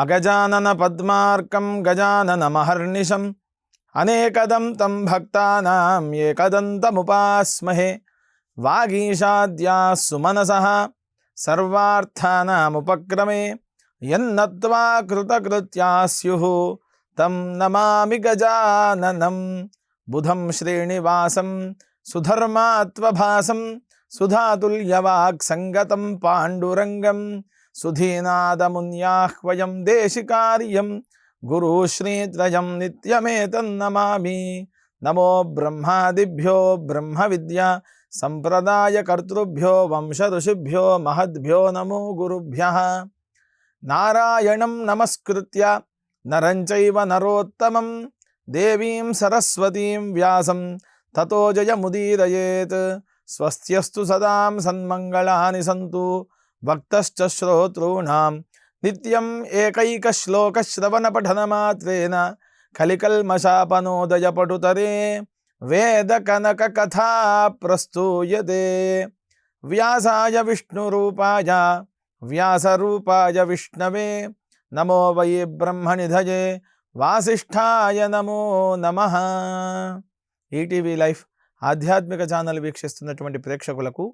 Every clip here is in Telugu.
అగజానన పద్మార్కం గజాననమహర్నిశం అనేకదం తం భక్తానాం ఏకదంతముపాస్మహే. వాగీషాద్యాः సుమనసః సర్వార్థానాముపక్రమే యన్నత్వా కృతకృత్యాः స్యుః తం నమామి గజాననం. బుధం శ్రీనివాసం సుధర్మాత్వభాసం సుధాతుల్యవాక్ సంగతం పాండురంగం సుధీనాదమున్యాహ్వయం దేశికార్యం గురుశ్రీత్రయం నిత్యమేతన్నమామి. నమో బ్రహ్మాదిభ్యో బ్రహ్మ విద్యా సంప్రదాయకర్తృభ్యో వంశ ఋషిభ్యో మహద్భ్యో నమో గురుభ్యః. నారాయణం నమస్కృత్య నరం చైవ నరోత్తమం దేవీం సరస్వతీం వ్యాసం తతో జయముదీరయేత్. స్వస్త్యస్తు సదాం సన్మంగళాని సంతు భక్తశ్చ శ్రోతॄణాం నిత్యం ఏకైకశ్లోకశ్రవణపఠనమాత్రేణ కలికల్మషాపనోదయపటుతరే వేదకనకకథా ప్రస్తూయతే. వ్యాసాయ విష్ణురూపాయ వ్యాసరూపాయ విష్ణవే నమో వై బ్రహ్మనిధయే వాసిష్ఠాయ నమో నమః. ఈటీవీ లైఫ్ ఆధ్యాత్మిక ఛానల్ వీక్షిస్తున్నటువంటి ప్రేక్షకులకు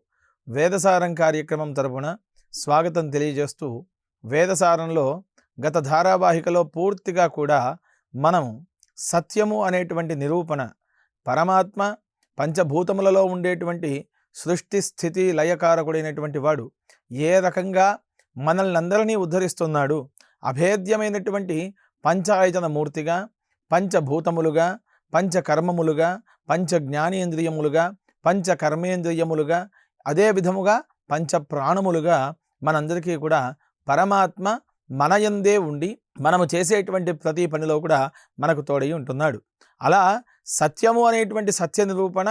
వేదసారం కార్యక్రమం తరపున స్వాగతం తెలియజేస్తూ, వేదసారంలో గత ధారావాహికలో పూర్తిగా కూడా మనం సత్యము అనేటువంటి నిరూపణ, పరమాత్మ పంచభూతములలో ఉండేటువంటి సృష్టి స్థితి లయకారకుడైనటువంటి వాడు ఏ రకంగా మనల్ని అందరినీ ఉద్ధరిస్తున్నాడు, అభేద్యమైనటువంటి పంచాయతన మూర్తిగా, పంచభూతములుగా, పంచకర్మములుగా, పంచ జ్ఞానేంద్రియములుగా, పంచ కర్మేంద్రియములుగా, అదే విధముగా పంచ ప్రాణములుగా మనందరికీ కూడా పరమాత్మ మనయందే ఉండి మనము చేసేటువంటి ప్రతి పనిలో కూడా మనకు తోడై ఉంటున్నాడు. అలా సత్యము అనేటువంటి సత్య నిరూపణ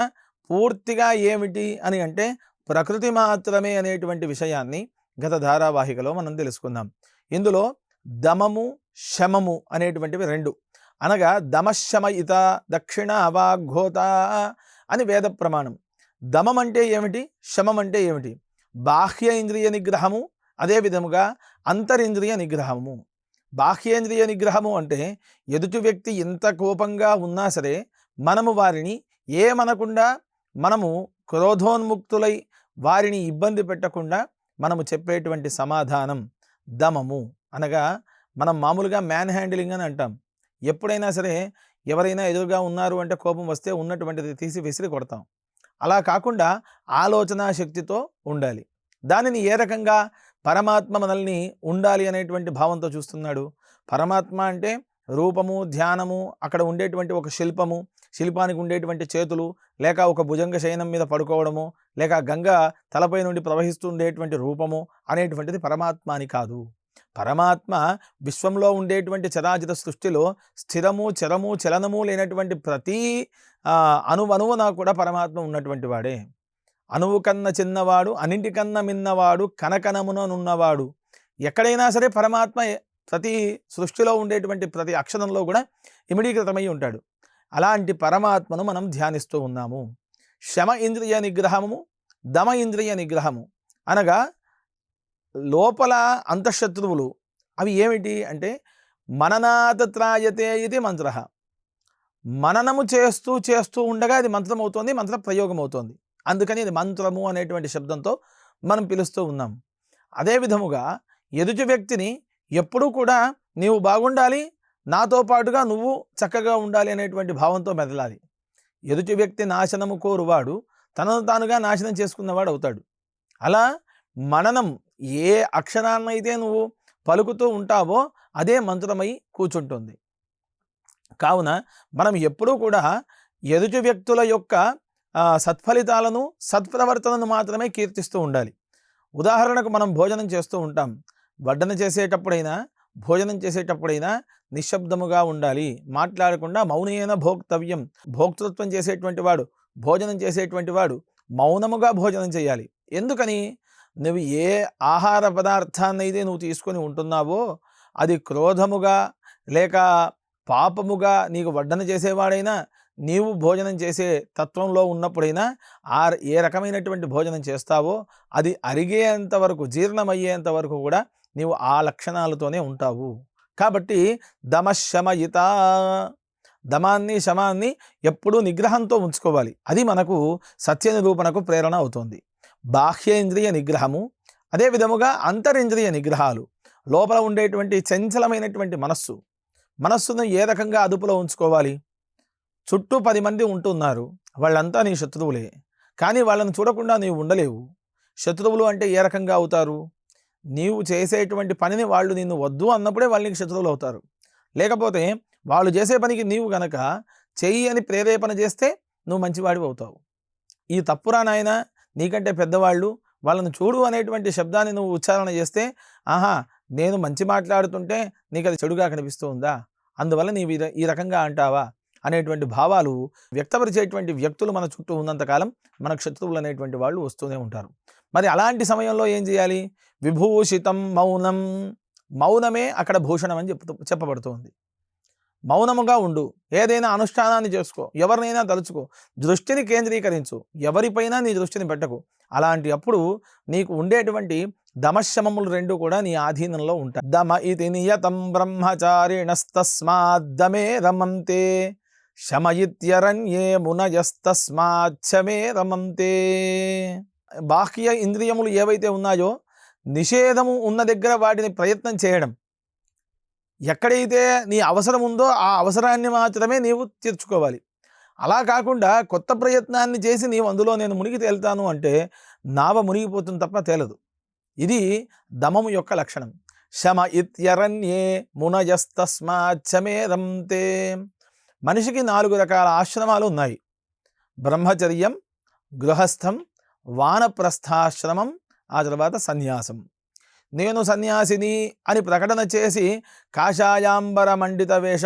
పూర్తిగా ఏమిటి అని అంటే ప్రకృతి మాత్రమే అనేటువంటి విషయాన్ని గత ధారావాహికలో మనం తెలుసుకుందాం. ఇందులో దమము శమము అనేటువంటివి రెండు, అనగా దమశమయిత దక్షిణ అవాఘోత అని వేద ప్రమాణం. దమం అంటే ఏమిటి, శమం అంటే ఏమిటి? బాహ్య ఇంద్రియ నిగ్రహము, అదే విధముగా అంతరింద్రియ నిగ్రహము. బాహ్యేంద్రియ నిగ్రహము అంటే ఎదుటి వ్యక్తి ఎంత కోపంగా ఉన్నా సరే మనము వారిని ఏమనకుండా, మనము క్రోధోన్ముక్తులై వారిని ఇబ్బంది పెట్టకుండా మనము చెప్పేటువంటి సమాధానం దమము. అనగా మనం మామూలుగా మ్యాన్ హ్యాండిలింగ్ అని అంటాం. ఎప్పుడైనా సరే ఎవరైనా ఎదురుగా ఉన్నారు అంటే కోపం వస్తే ఉన్నటువంటిది తీసి విసిరి కొడతాం. అలా కాకుండా ఆలోచనా శక్తితో ఉండాలి. దానిని ఏ రకంగా పరమాత్మ మనల్ని ఉండాలి అనేటువంటి భావంతో చూస్తున్నాడు. పరమాత్మ అంటే రూపము, ధ్యానము, అక్కడ ఉండేటువంటి ఒక శిల్పము, శిల్పానికి ఉండేటువంటి చేతులు, లేక ఒక భుజంగ శయనం మీద పడుకోవడము, లేక గంగ తలపై నుండి ప్రవహిస్తూ ఉండేటువంటి రూపము అనేటువంటిది పరమాత్మ అని కాదు. పరమాత్మ విశ్వంలో ఉండేటువంటి చరాచర సృష్టిలో స్థిరము, చరము, చలనము లేనటువంటి ప్రతి అణువణువున కూడా పరమాత్మ ఉన్నటువంటి వాడే. అణువు కన్న చిన్నవాడు, అన్నింటికన్నా మిన్నవాడు, కనకనముననున్నవాడు. ఎక్కడైనా సరే పరమాత్మ ప్రతి సృష్టిలో ఉండేటువంటి ప్రతి అక్షరంలో కూడా ఇమిడీకృతమై ఉంటాడు. అలాంటి పరమాత్మను మనం ధ్యానిస్తూ ఉన్నాము. శమ ఇంద్రియ నిగ్రహము, దమ ఇంద్రియ నిగ్రహము అనగా లోపల అంతఃశత్రువులు అవి ఏమిటి అంటే మననాత్ త్రాయతే ఇది మంత్ర. మననము చేస్తూ చేస్తూ ఉండగా అది మంత్రం అవుతోంది, మంత్ర ప్రయోగం అవుతోంది. అందుకని ఇది మంత్రము అనేటువంటి శబ్దంతో మనం పిలుస్తూ ఉన్నాం. అదే విధముగా ఎదుటి వ్యక్తిని ఎప్పుడూ కూడా నీవు బాగుండాలి, నాతో పాటుగా నువ్వు చక్కగా ఉండాలి అనేటువంటి భావంతో మెదలాలి. ఎదుటి వ్యక్తి నాశనము కోరువాడు తనను తానుగా నాశనం చేసుకున్నవాడు అవుతాడు. అలా మననం ఏ అక్షరాన్నైతే నువ్వు పలుకుతూ ఉంటావో అదే మంత్రమై కూర్చుంటుంది. కావున మనం ఎప్పుడూ కూడా ఎదుటి వ్యక్తుల యొక్క సత్ఫలితాలను, సత్ప్రవర్తనను మాత్రమే కీర్తిస్తూ ఉండాలి. ఉదాహరణకు మనం భోజనం చేస్తూ ఉంటాం. వడ్డన చేసేటప్పుడైనా, భోజనం చేసేటప్పుడైనా నిశ్శబ్దముగా ఉండాలి, మాట్లాడకుండా మౌనేన భోక్తవ్యం. భోక్తృత్వం చేసేటువంటి వాడు, భోజనం చేసేటువంటి వాడు మౌనముగా భోజనం చేయాలి. ఎందుకని? నువ్వు ఏ ఆహార పదార్థాన్నైతే నువ్వు తీసుకొని ఉంటున్నావో అది క్రోధముగా లేక పాపముగా నీకు వడ్డన చేసేవాడైనా, నీవు భోజనం చేసే తత్వంలో ఉన్నప్పుడైనా ఏ రకమైనటువంటి భోజనం చేస్తావో అది అరిగేంత వరకు, జీర్ణమయ్యేంత వరకు కూడా నీవు ఆ లక్షణాలతోనే ఉంటావు. కాబట్టి దమశమయిత, దమాన్ని శమాన్ని ఎప్పుడూ నిగ్రహంతో ఉంచుకోవాలి. అది మనకు సత్య నిరూపణకు ప్రేరణ అవుతుంది. బాహ్యేంద్రియ నిగ్రహము, అదే విధముగా అంతరింద్రియ నిగ్రహాలు. లోపల ఉండేటువంటి చంచలమైనటువంటి మనస్సును ఏ రకంగా అదుపులో ఉంచుకోవాలి? చుట్టూ 10 మంది ఉంటున్నారు, వాళ్ళంతా నీ శత్రువులే, కానీ వాళ్ళని చూడకుండా నీవు ఉండలేవు. శత్రువులు అంటే ఏ రకంగా అవుతారు? నీవు చేసేటువంటి పనిని వాళ్ళు నిన్ను వద్దు అన్నప్పుడే వాళ్ళు నీకు శత్రువులు అవుతారు. లేకపోతే వాళ్ళు చేసే పనికి నీవు గనక చెయ్యి అని ప్రేరేపణ చేస్తే నువ్వు మంచివాడివి అవుతావు. ఈ తప్పురా నాయన, నీకంటే పెద్దవాళ్ళు, వాళ్ళని చూడు అనేటువంటి శబ్దాన్ని నువ్వు ఉచ్చారణ చేస్తే, ఆహా నేను మంచి మాట్లాడుతుంటే నీకు అది చెడుగా కనిపిస్తూ ఉందా, అందువల్ల నీవు ఈ రకంగా అంటావా అనేటువంటి భావాలు వ్యక్తపరిచేటువంటి వ్యక్తులు మన చుట్టూ ఉన్నంతకాలం మనకు శత్రువులు అనేటువంటి వాళ్ళు వస్తూనే ఉంటారు. మరి అలాంటి సమయంలో ఏం చేయాలి? విభూషితం మౌనం, మౌనమే అక్కడ భూషణం అని చెప్పబడుతుంది. మౌనముగా ఉండు, ఏదైనా అనుష్ఠానాన్ని చేసుకో, ఎవరినైనా తలుచుకో, దృష్టిని కేంద్రీకరించు, ఎవరిపైనా నీ దృష్టిని పెట్టకు. అలాంటి అప్పుడు నీకు ఉండేటువంటి దమశమములు 2 కూడా నీ ఆధీనంలో ఉంటాయి. దమ ఇది నియతం బ్రహ్మచారిణస్తస్మాద్దమే రమంతే, శమయిత్యరణ్యే మునయస్తస్మాచ్చమే రమంతే. బాహ్య ఇంద్రియములు ఏవైతే ఉన్నాయో నిషేధము ఉన్న దగ్గర వాటిని ప్రయత్నం చేయడం, ఎక్కడైతే నీ అవసరం ఉందో ఆ అవసరాన్ని మాత్రమే నీవు తీర్చుకోవాలి. అలా కాకుండా కొత్త ప్రయత్నాన్ని చేసి నీవు అందులో నేను మునిగి తేలుతాను అంటే నావ మునిగిపోతుంది తప్ప తేలదు. ఇది దమము యొక్క లక్షణం. శమ ఇత్యరణ్యే మునయస్తస్మాచ్చమే రంతే. మనిషికి 4 రకాల ఆశ్రమాలు ఉన్నాయి: బ్రహ్మచర్యం, గృహస్థం, వానప్రస్థాశ్రమం, ఆ తర్వాత సన్యాసం. నేను సన్యాసిని అని ప్రకటన చేసి కాషాయాంబర మండిత వేష,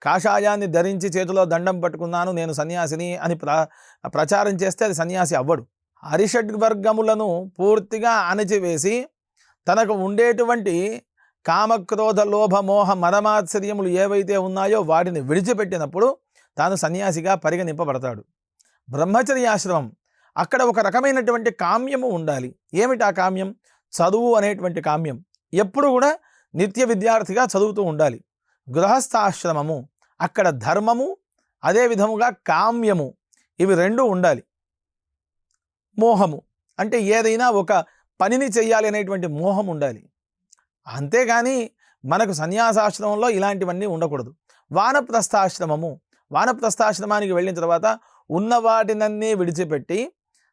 కాషాయాన్ని ధరించి చేతిలో దండం పట్టుకున్నాను నేను సన్యాసిని అని ప్రచారం చేస్తే అది సన్యాసి అవ్వడు. హరిషడ్వర్గములను పూర్తిగా అణచివేసి తనకు ఉండేటువంటి కామక్రోధ లోభ మోహ మదమాత్సర్యములు ఏవైతే ఉన్నాయో వాటిని విడిచిపెట్టినప్పుడు తాను సన్యాసిగా పరిగణింపబడతాడు. బ్రహ్మచర్యాశ్రమం, అక్కడ ఒక రకమైనటువంటి కామ్యము ఉండాలి. ఏమిటి ఆ కామ్యం? చదువు అనేటువంటి కామ్యం. ఎప్పుడు కూడా నిత్య విద్యార్థిగా చదువుతూ ఉండాలి. గృహస్థాశ్రమము, అక్కడ ధర్మము, అదే విధముగా కామ్యము, ఇవి 2 ఉండాలి. మోహము అంటే ఏదైనా ఒక పనిని చెయ్యాలి అనేటువంటి మోహం ఉండాలి. అంతేగాని మనకు సన్యాసాశ్రమంలో ఇలాంటివన్నీ ఉండకూడదు. వానప్రస్థాశ్రమము, వానప్రస్థాశ్రమానికి వెళ్ళిన తర్వాత ఉన్న వాటినన్నీ విడిచిపెట్టి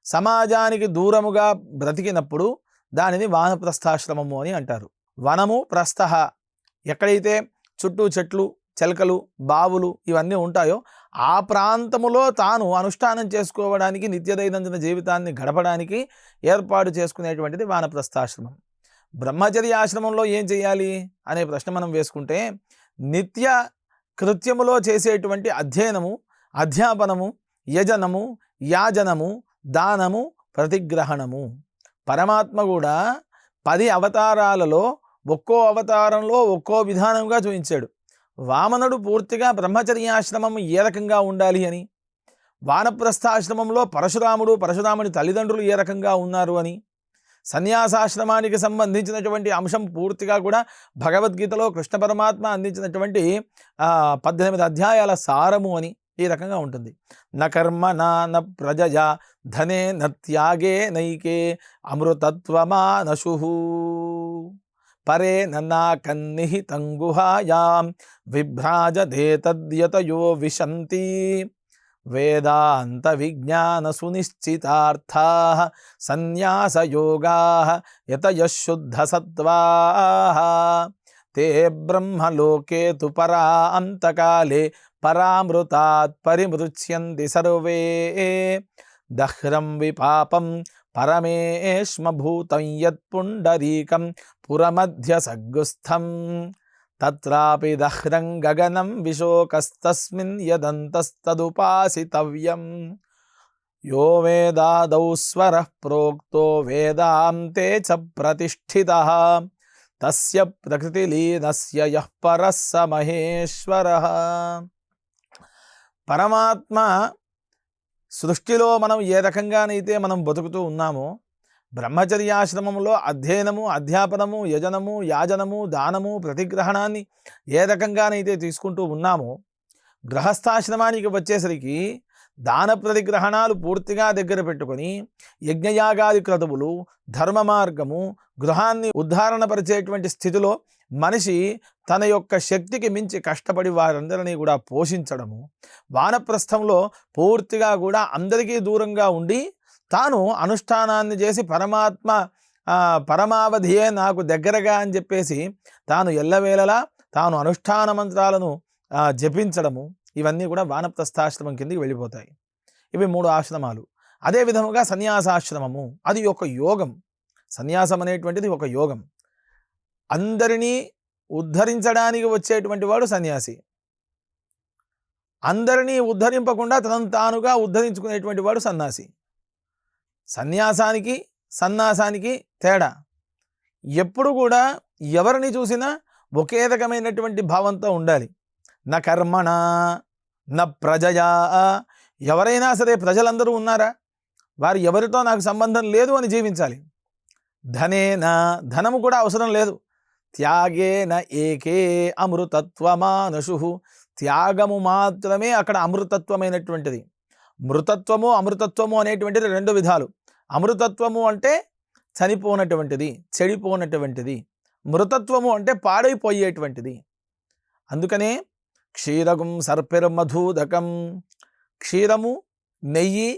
సమాజానికి దూరముగా బ్రతికినప్పుడు దానిని వానప్రస్థాశ్రమము అని అంటారు. వనము ప్రస్థ, ఎక్కడైతే చుట్టూ చెట్లు, చెలకలు, బావులు ఇవన్నీ ఉంటాయో ఆ ప్రాంతములో తాను అనుష్ఠానం చేసుకోవడానికి, నిత్య దైనందిన జీవితాన్ని గడపడానికి ఏర్పాటు చేసుకునేటువంటిది వానప్రస్థాశ్రమం. బ్రహ్మచర్యాశ్రమంలో ఏం చేయాలి అనే ప్రశ్న మనం వేసుకుంటే, నిత్య కృత్యములో చేసేటువంటి అధ్యయనము, అధ్యాపనము, యజనము, యాజనము, దానము, ప్రతిగ్రహణము. పరమాత్మ కూడా 10 అవతారాలలో ఒక్కో అవతారంలో ఒక్కో విధానంగా చూపించాడు. వామనుడు పూర్తిగా బ్రహ్మచర్యాశ్రమం ఏ రకంగా ఉండాలి అని, వానప్రస్థాశ్రమంలో పరశురాముని తల్లిదండ్రులు ఏ రకంగా ఉన్నారు అని, సన్యాసాశ్రమానికి సంబంధించినటువంటి అంశం పూర్తిగా కూడా భగవద్గీతలో కృష్ణ పరమాత్మ అందించినటువంటి 18 అధ్యాయాల సారము అని ఈ రకంగా ఉంటుంది. న కర్మ న ప్రజయా ధనే న త్యాగే నైకే అమృతత్వమానశు పరే నన్నాకన్నిహితం గుహాయాం విభ్రాజతే తద్యతయో విశంతి వేదాంత విజ్ఞాన సునిశ్చితార్థాః సన్యాసయోగాః యతయః శుద్ధ సత్వాః తే బ్రహ్మలోకే తు పరాంతకాలే పరామృతాత్ పరిమృచ్యంతి సర్వే దహ్రం విపాపం పరమేష్మభూతం యత్పుండరీకం పురమధ్య సగ్గుస్థం తత్రాపి దహ్రం గగనం విశోకస్తస్మిన్ యదంతస్తదుపాసితవ్యం యో వేదాదౌ స్వరః ప్రోక్తో వేదాంతే చ ప్రతిష్ఠితః తస్య ప్రకృతిలీనస్య యః పరః స మహేశ్వరః. పరమాత్మ సృష్టిలో మనం ఏ రకంగానైతే మనం బతుకుతూ ఉన్నామో బ్రహ్మచర్యాశ్రమంలో అధ్యయనము, అధ్యాపనము, యజనము, యాజనము, దానము, ప్రతిగ్రహణాన్ని ఏ రకంగానైతే తీసుకుంటూ ఉన్నామో, గృహస్థాశ్రమానికి వచ్చేసరికి దాన ప్రతిగ్రహణాలు పూర్తిగా దగ్గర పెట్టుకొని యజ్ఞయాగాది క్రతువులు, ధర్మ మార్గము, గృహాన్ని ఉద్ధారణపరిచేటువంటి స్థితిలో మనిషి తన యొక్క శక్తికి మించి కష్టపడి వారందరినీ కూడా పోషించడము, వానప్రస్థంలో పూర్తిగా కూడా అందరికీ దూరంగా ఉండి తాను అనుష్ఠానాన్ని చేసి పరమావధియే నాకు దగ్గరగా అని చెప్పేసి తాను ఎల్లవేళలా తాను అనుష్ఠాన మంత్రాలను జపించడము, ఇవన్నీ కూడా వానప్రస్థాశ్రమం కిందకి వెళ్ళిపోతాయి. ఇవి 3 ఆశ్రమాలు. అదే విధముగా సన్యాసాశ్రమము, అది ఒక యోగం. సన్యాసం అనేటువంటిది ఒక యోగం. అందరినీ ఉద్ధరించడానికి వచ్చేటువంటి వాడు సన్యాసి. అందరినీ ఉద్ధరింపకుండా తనను తానుగా ఉద్ధరించుకునేటువంటి వాడు సన్యాసి. సన్యాసానికి సన్నాసానికి తేడా. ఎప్పుడు కూడా ఎవరిని చూసినా ఒకే రకమైనటువంటి భావంతో ఉండాలి. న కర్మణ న ప్రజయా. ఎవరైనా సరే ప్రజలందరూ ఉన్నారా, వారు ఎవరితో నాకు సంబంధం లేదు అని జీవించాలి. ధనేన, ధనము కూడా అవసరం లేదు. త్యాగేన ఏకే అమృతత్వమానశు. త్యాగము మాత్రమే అక్కడ అమృతత్వమైనటువంటిది. మృతత్వము అమృతత్వము అనేటువంటిది 2 విధాలు. అమృతత్వము అంటే చనిపోనటువంటిది, చెడిపోనటువంటిది. మృతత్వము అంటే పాడైపోయేటువంటిది. అందుకనే క్షీరగం సర్పిర్మధూదకం, క్షీరము, నెయ్యి,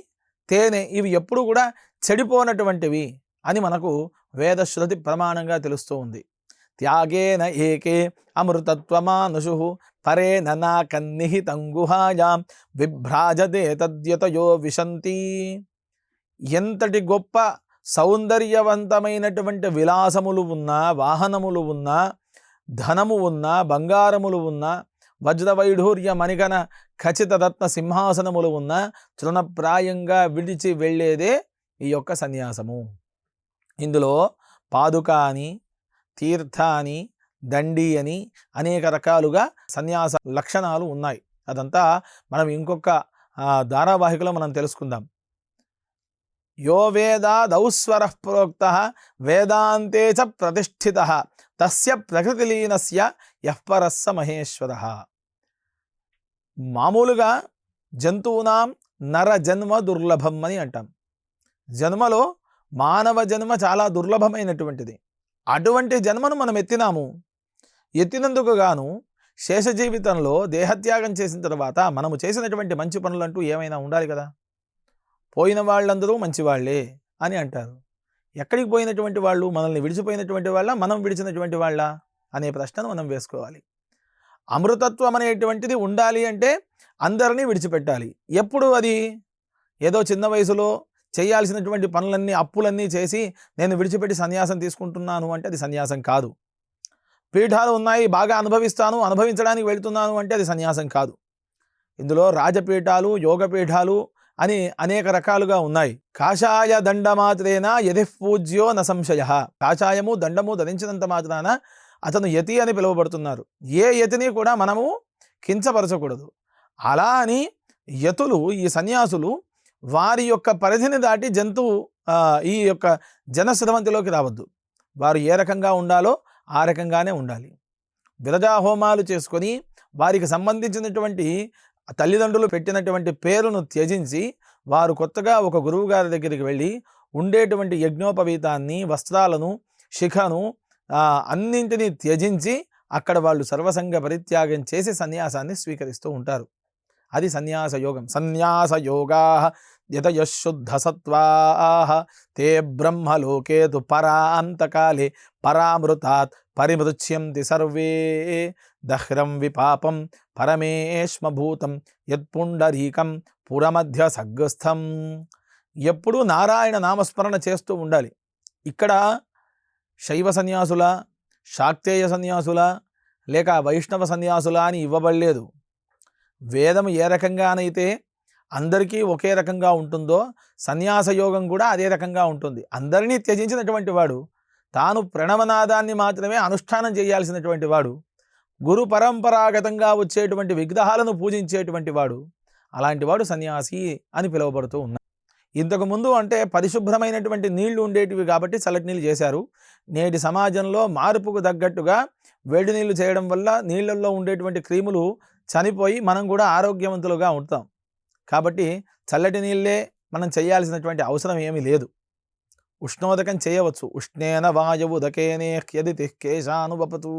తేనె ఇవి ఎప్పుడు కూడా చెడిపోనటువంటివి అని మనకు వేదశ్రుతి ప్రమాణంగా తెలుస్తూ ఉంది. త్యాగేన ఏకే అమృతత్వమానుషు పరేన నాకన్నిహితం గుహాయాం విభ్రాజతే తద్యతయో విశంతి. ఎంతటి గొప్ప సౌందర్యవంతమైనటువంటి విలాసములు ఉన్నా, వాహనములు ఉన్నా, ధనము ఉన్నా, బంగారములు ఉన్నా, వజ్రవైఢూర్య మణిగణ ఖచ్చిత రత్న సింహాసనములు ఉన్నా తృణప్రాయంగా విడిచి వెళ్ళేదే ఈ యొక్క సన్యాసము. ఇందులో పాదుక అని, తీర్థ అని, దండి అని అనేక రకాలుగా సన్యాస లక్షణాలు ఉన్నాయి. అదంతా మనం ఇంకొక ధారావాహికలో మనం తెలుసుకుందాం. యో వేదాదౌస్వర ప్రోక్త వేదాంతే చ ప్రతిష్ఠిత తస్య ప్రకృతిలీనస్య యఃపరస్స మహేశ్వర. మామూలుగా జంతువునాం నర జన్మ దుర్లభం అని అంటాం. జన్మలో మానవ జన్మ చాలా దుర్లభమైనటువంటిది. అటువంటి జన్మను మనం ఎత్తినందుకు గాను శేష జీవితంలో దేహత్యాగం చేసిన తర్వాత మనము చేసినటువంటి మంచి పనులంటూ ఏమైనా ఉండాలి కదా. పోయిన వాళ్ళందరూ మంచివాళ్లే అని అంటారు. ఎక్కడికి పోయినటువంటి వాళ్ళు? మనల్ని విడిచిపోయినటువంటి వాళ్ళ, మనం విడిచినటువంటి వాళ్ళ అనే ప్రశ్నను మనం వేసుకోవాలి. అమృతత్వం అనేటువంటిది ఉండాలి అంటే అందరినీ విడిచిపెట్టాలి. ఎప్పుడు అది? ఏదో చిన్న వయసులో చేయాల్సినటువంటి పనులన్నీ, అప్పులన్నీ చేసి నేను విడిచిపెట్టి సన్యాసం తీసుకుంటున్నాను అంటే అది సన్యాసం కాదు. పీఠాలు ఉన్నాయి, బాగా అనుభవించడానికి వెళ్తున్నాను అంటే అది సన్యాసం కాదు. ఇందులో రాజపీఠాలు, యోగపీఠాలు అని అనేక రకాలుగా ఉన్నాయి. కాషాయ దండమాత్రేన యది పూజ్యో న సంశయ. కాషాయము దండము ధరించినంత మాత్రాన అతను యతి అని పిలువబడుతున్నారు. ఏ యతిని కూడా మనము కించపరచకూడదు. అలా అని యతులు, ఈ సన్యాసులు వారి యొక్క పరిధిని దాటి ఈ యొక్క జనశ్రవంతిలోకి రావద్దు. వారు ఏ రకంగా ఉండాలో ఆ రకంగానే ఉండాలి. విరజాహోమాలు చేసుకొని వారికి సంబంధించినటువంటి తల్లిదండ్రులు పెట్టినటువంటి పేరును త్యజించి వారు కొత్తగా ఒక గురువు గారి దగ్గరికి వెళ్ళి ఉండేటువంటి యజ్ఞోపవీతాన్ని, వస్త్రాలను, శిఖను అన్నింటినీ త్యజించి అక్కడ వాళ్ళు సర్వసంగ పరిత్యాగం చేసి సన్యాసాన్ని స్వీకరిస్తూ ఉంటారు. అది సన్యాస యోగం. సన్యాస యోగా యతయశుద్ధ సత్వాః తే బ్రహ్మలోకే తు పరాంతకాలే పరామృతాత్ పరిమృచ్యంతి సర్వే దహ్రం విపాపం పరమేష్మభూతం యత్పుండరీకం పురమధ్య సగ్గస్థం. ఎప్పుడూ నారాయణ నామస్మరణ చేస్తూ ఉండాలి. ఇక్కడ శైవ సన్యాసుల, శాక్తేయ సన్యాసుల, లేక వైష్ణవ సన్యాసుల అని ఇవ్వబడలేదు. వేదం ఏ రకంగానైతే అందరికీ ఒకే రకంగా ఉంటుందో సన్యాస యోగం కూడా అదే రకంగా ఉంటుంది. అందరినీ త్యజించినటువంటి వాడు, తాను ప్రణవనాదాన్ని మాత్రమే అనుష్ఠానం చేయాల్సినటువంటి వాడు, గురు పరంపరాగతంగా వచ్చేటువంటి విగ్రహాలను పూజించేటువంటి వాడు, అలాంటి వాడు సన్యాసి అని పిలువబడుతూ ఉన్నాడు. ఇంతకుముందు అంటే పరిశుభ్రమైనటువంటి నీళ్లు ఉండేటివి కాబట్టి చల్లటి నీళ్ళు చేశారు. నేటి సమాజంలో మార్పుకు తగ్గట్టుగా వేడి నీళ్లు చేయడం వల్ల నీళ్ళల్లో ఉండేటువంటి క్రిములు చనిపోయి మనం కూడా ఆరోగ్యవంతులుగా ఉంటాం. కాబట్టి చల్లటి నీళ్ళే మనం చేయాల్సినటువంటి అవసరం ఏమీ లేదు. ఉష్ణోదకం చేయవచ్చు. ఉష్ణేన వాయువుదకేనే హ్యదితి కేశానువపతు.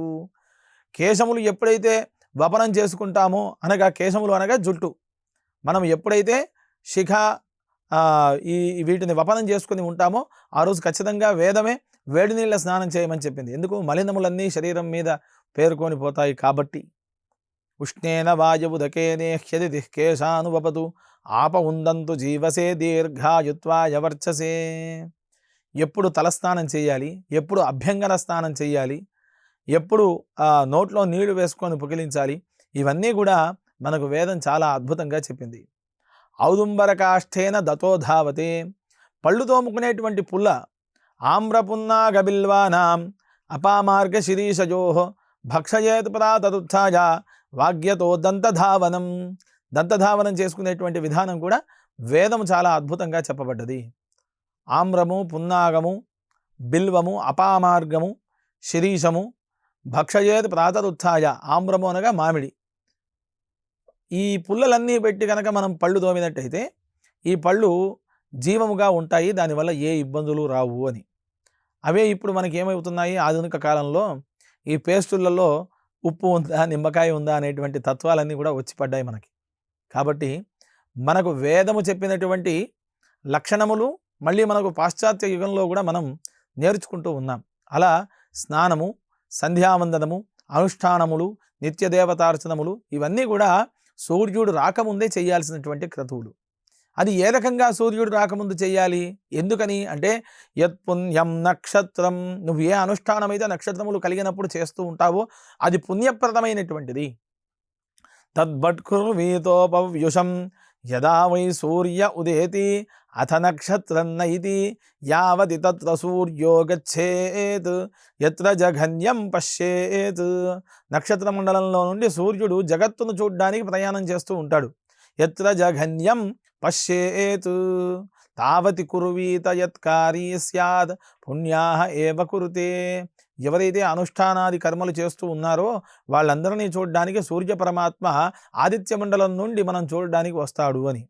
కేశములు ఎప్పుడైతే వపనం చేసుకుంటామో, అనగా కేశములు అనగా జుట్టు, మనం ఎప్పుడైతే శిఖ ఈ వీటిని వపనం చేసుకుని ఉంటామో ఆ రోజు ఖచ్చితంగా వేదమే వేడి నీళ్ళ స్నానం చేయమని చెప్పింది. ఎందుకు? మలినములన్నీ శరీరం మీద పేరుకొని పోతాయి కాబట్టి. ఉష్ణేన వాయువుదకేనే హ్యదితి కేశానువపతు ఆప ఉందంతు జీవసే దీర్ఘాయుత్వాయ వర్చసే. ఎప్పుడు తలస్నానం చేయాలి, ఎప్పుడు అభ్యంగన స్నానం చేయాలి, ఎప్పుడు నోట్లో నీళ్లు వేసుకొని పుకిలించాలి, ఇవన్నీ కూడా మనకు వేదం చాలా అద్భుతంగా చెప్పింది. ఔదుంబర కాష్ఠేన దతోధావతే. పళ్ళు తోముకునేటువంటి పుల్ల ఆమ్రపున్నాగబిల్వానాం అపామార్గ శిరీషజో భక్షయేత్ పదా తదుత్థాయ వాగ్యతో దంతధావనం. దంతధావనం చేసుకునేటువంటి విధానం కూడా వేదము చాలా అద్భుతంగా చెప్పబడ్డది. ఆమ్రము, పున్నాగము, బిల్వము, అపామార్గము, శిరీషము, భక్షయేత్ ప్రాతరుత్థాయ. ఆమ్రము అనగా మామిడి. ఈ పుల్లలన్నీ పెట్టి కనుక మనం పళ్ళు తోమినట్టయితే ఈ పళ్ళు జీవముగా ఉంటాయి, దానివల్ల ఏ ఇబ్బందులు రావు అని. అవే ఇప్పుడు మనకి ఏమవుతున్నాయి, ఆధునిక కాలంలో ఈ పేస్టులలో ఉప్పు ఉందా, నిమ్మకాయ ఉందా అనేటువంటి తత్వాలన్నీ కూడా వచ్చి పడ్డాయి మనకి. కాబట్టి మనకు వేదము చెప్పినటువంటి లక్షణములు మళ్ళీ మనకు పాశ్చాత్య యుగంలో కూడా మనం నేర్చుకుంటూ ఉన్నాం. అలా స్నానము, సంధ్యావందనము, అనుష్ఠానములు, నిత్యదేవతార్చనములు ఇవన్నీ కూడా సూర్యుడు రాకముందే చేయాల్సినటువంటి క్రతువులు. అది ఏ రకంగా సూర్యుడు రాకముందు చేయాలి? ఎందుకని అంటే యత్పుణ్యం నక్షత్రం. నువ్వు ఏ అనుష్ఠానమైతే నక్షత్రములు కలిగినప్పుడు చేస్తూ ఉంటావో అది పుణ్యప్రదమైనటువంటిది. తద్భట్కుర్వీతోపవ్యుషం యదా వై సూర్య ఉదేతి అథ నక్షత్రం నైతి యావది తత్ర సూర్యో గచ్చేత్ యత్ర జఘన్యం పశ్యేత్. నక్షత్ర మండలంలో నుండి సూర్యుడు జగత్తును చూడ్డానికి ప్రయాణం చేస్తూ ఉంటాడు. యత్ర జఘన్యం పశ్యేత్ తావతి కుర్వీత యత్కారీ స్యాద్ పుణ్యాః ఏవ కురుతే. ఎవరైతే అనుష్ఠానాది కర్మలు చేస్తూ ఉన్నారో వాళ్ళందరినీ చూడడానికి సూర్య పరమాత్మ ఆదిత్య మండలం నుండి మనం చూడడానికి వస్తాడు అని.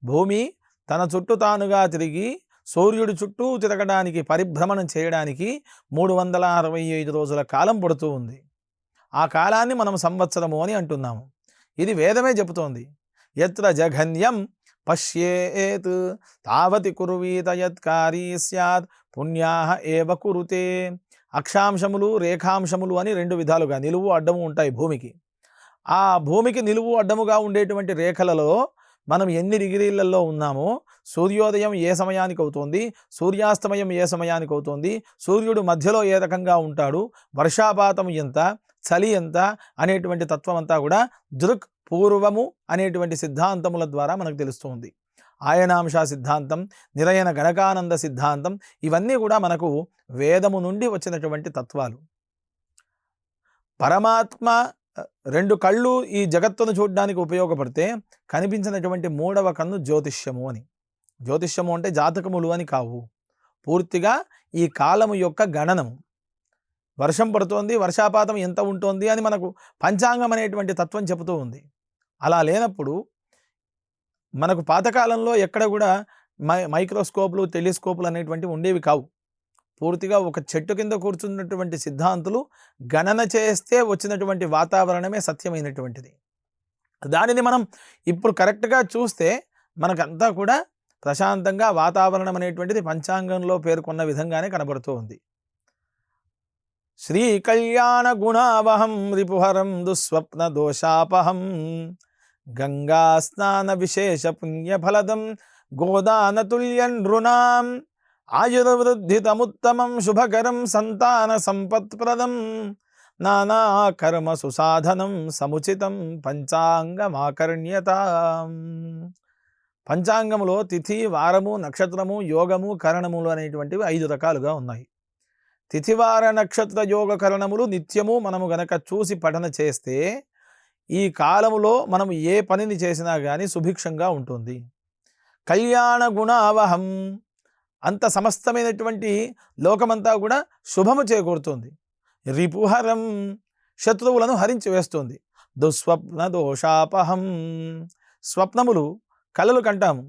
భూమి తన చుట్టూ తానుగా తిరిగి సూర్యుడి చుట్టూ తిరగడానికి, పరిభ్రమణం చేయడానికి 365 రోజుల కాలం పడుతూ ఉంది. ఆ కాలాన్ని మనం సంవత్సరము అని అంటున్నాము. ఇది వేదమే చెబుతోంది. యత్ర జఘన్యం పశ్యేత్ తావతి కుర్వీత యత్కారీ స్యాద్ పుణ్యాః ఏవ కురుతే. అక్షాంశములు, రేఖాంశములు అని రెండు విధాలుగా నిలువు అడ్డము ఉంటాయి భూమికి. ఆ భూమికి నిలువు అడ్డముగా ఉండేటువంటి రేఖలలో మనం ఎన్ని డిగ్రీలలో ఉన్నామో, సూర్యోదయం ఏ సమయానికి అవుతోంది, సూర్యాస్తమయం ఏ సమయానికి అవుతోంది, సూర్యుడు మధ్యలో ఏ రకంగా ఉంటాడు, వర్షాపాతం ఎంత, చలి ఎంత అనేటువంటి తత్వం అంతా కూడా దృక్ పూర్వము అనేటువంటి సిద్ధాంతముల ద్వారా మనకు తెలుస్తుంది. ఆయనాంశ సిద్ధాంతం, నిరయన గణకానంద సిద్ధాంతం ఇవన్నీ కూడా మనకు వేదము నుండి వచ్చినటువంటి తత్వాలు. పరమాత్మ రెండు కళ్ళు ఈ జగత్తును చూడడానికి ఉపయోగపడితే కనిపించినటువంటి మూడవ కన్ను జ్యోతిష్యము అని. జ్యోతిష్యము అంటే జాతకములు అని కావు, పూర్తిగా ఈ కాలము యొక్క గణనము. వర్షం పడుతోంది, వర్షాపాతం ఎంత ఉంటుంది అని మనకు పంచాంగం అనేటువంటి తత్వం చెబుతూ ఉంది. అలా లేనప్పుడు మనకు పాతకాలంలో ఎక్కడ కూడా మైక్రోస్కోపులు, టెలిస్కోపులు అనేటువంటివి ఉండేవి కావు. పూర్తిగా ఒక చెట్టు కింద కూర్చున్నటువంటి సిద్ధాంతులు గణన చేస్తే వచ్చినటువంటి వాతావరణమే సత్యమైనటువంటిది. దానిని మనం ఇప్పుడు కరెక్ట్గా చూస్తే మనకంతా కూడా ప్రశాంతంగా వాతావరణం అనేటువంటిది పంచాంగంలో పేర్కొన్న విధంగానే కనబడుతూ ఉంది. శ్రీ కళ్యాణ గుణావహం రిపుహరం దుస్వప్న దోషాపహం గంగా స్నాన విశేష పుణ్యఫలదం గోదానతుల్యం నృణాం ఆయుర్వృద్ధితముత్తమం శుభకరం సంతాన సంపత్ప్రదం నానా కర్మ సుసాధనం సముచితం పంచాంగమాకర్ణ్యతాం. పంచాంగములో తిథి, వారము, నక్షత్రము, యోగము, కరణములు అనేటువంటివి 5 రకాలుగా ఉన్నాయి. తిథివార నక్షత్ర యోగ కరణములు నిత్యము మనము గనక చూసి పఠన చేస్తే ఈ కాలములో మనం ఏ పనిని చేసినా కానీ సుభిక్షంగా ఉంటుంది. కళ్యాణ గుణావహం, అంత సమస్తమైనటువంటి లోకమంతా కూడా శుభము చేకూరుతుంది. రిపుహరం, శత్రువులను హరించి వేస్తుంది. దుస్వప్న దోషాపహం, స్వప్నములు కలలు కంటాము,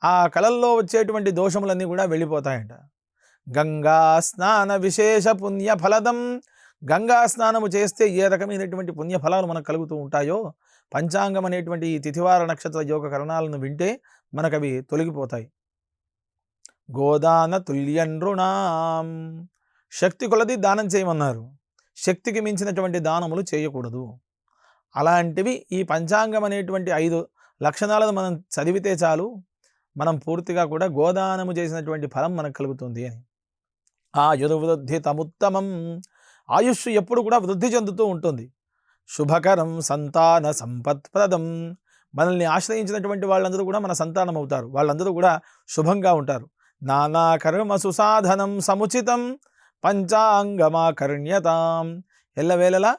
ఆ కలల్లో వచ్చేటువంటి దోషములన్నీ కూడా వెళ్ళిపోతాయంట. గంగా స్నాన విశేష పుణ్యఫలదం, గంగా స్నానము చేస్తే ఏ రకమైనటువంటి పుణ్యఫలాలు మనకు కలుగుతూ ఉంటాయో పంచాంగం అనేటువంటి ఈ తిథివార నక్షత్ర యోగ కరణాలను వింటే మనకు అవి తొలగిపోతాయి. గోదాన తుల్యనృణాం, శక్తి కొలది దానం చేయమన్నారు. శక్తికి మించినటువంటి దానములు చేయకూడదు. అలాంటివి ఈ పంచాంగం అనేటువంటి 5 లక్షణాలను మనం చదివితే చాలు, మనం పూర్తిగా కూడా గోదానము చేసినటువంటి ఫలం మనకు కలుగుతుంది అని. ఆయుర్వృద్ధి తముత్తమం, ఆయుష్ ఎప్పుడు కూడా వృద్ధి చెందుతూ ఉంటుంది. శుభకరం సంతాన సంపత్ప్రదం, మనల్ని ఆశ్రయించినటువంటి వాళ్ళందరూ కూడా మన సంతానం అవుతారు, వాళ్ళందరూ కూడా శుభంగా ఉంటారు. నానా కర్మ సుసాధనం సముచితం పంచాంగమాకర్ణ్యతాం, ఎల్లవేళలా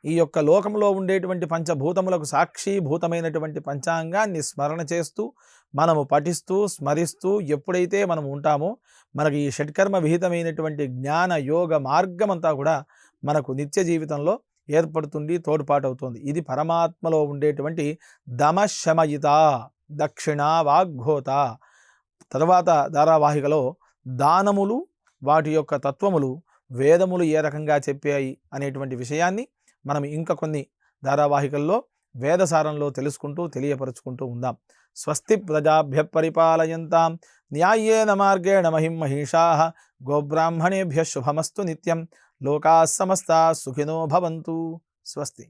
ఈ యొక్క లోకంలో ఉండేటువంటి పంచభూతములకు సాక్షిభూతమైనటువంటి పంచాంగాన్ని స్మరణ చేస్తూ మనము పఠిస్తూ స్మరిస్తూ ఎప్పుడైతే మనం ఉంటామో మనకి ఈ షట్కర్మ విహితమైనటువంటి జ్ఞాన యోగ మార్గం అంతా కూడా మనకు నిత్య జీవితంలో ఏర్పడుతుంది, తోడ్పాటవుతుంది. ఇది పరమాత్మలో ఉండేటువంటి దమశమయిత దక్షిణ వాగ్ఘోత. తర్వాత ధారావాహికలో దానములు, వాటి యొక్క తత్వములు, వేదములు ఏ రకంగా చెప్పాయి అనేటువంటి విషయాన్ని మనం ఇంకా కొన్ని ధారావాహికల్లో వేదసారంలో తెలుసుకుంటూ తెలియపరుచుకుంటూ ఉందాం. స్వస్తి ప్రజాభ్య పరిపాలయంతాం న్యాయేన మార్గేణ మహిం మహిషాః గోబ్రాహ్మణేభ్య శుభమస్తు నిత్యం. లోకాః సమస్తాః సుఖినో భవంతు. స్వస్తి.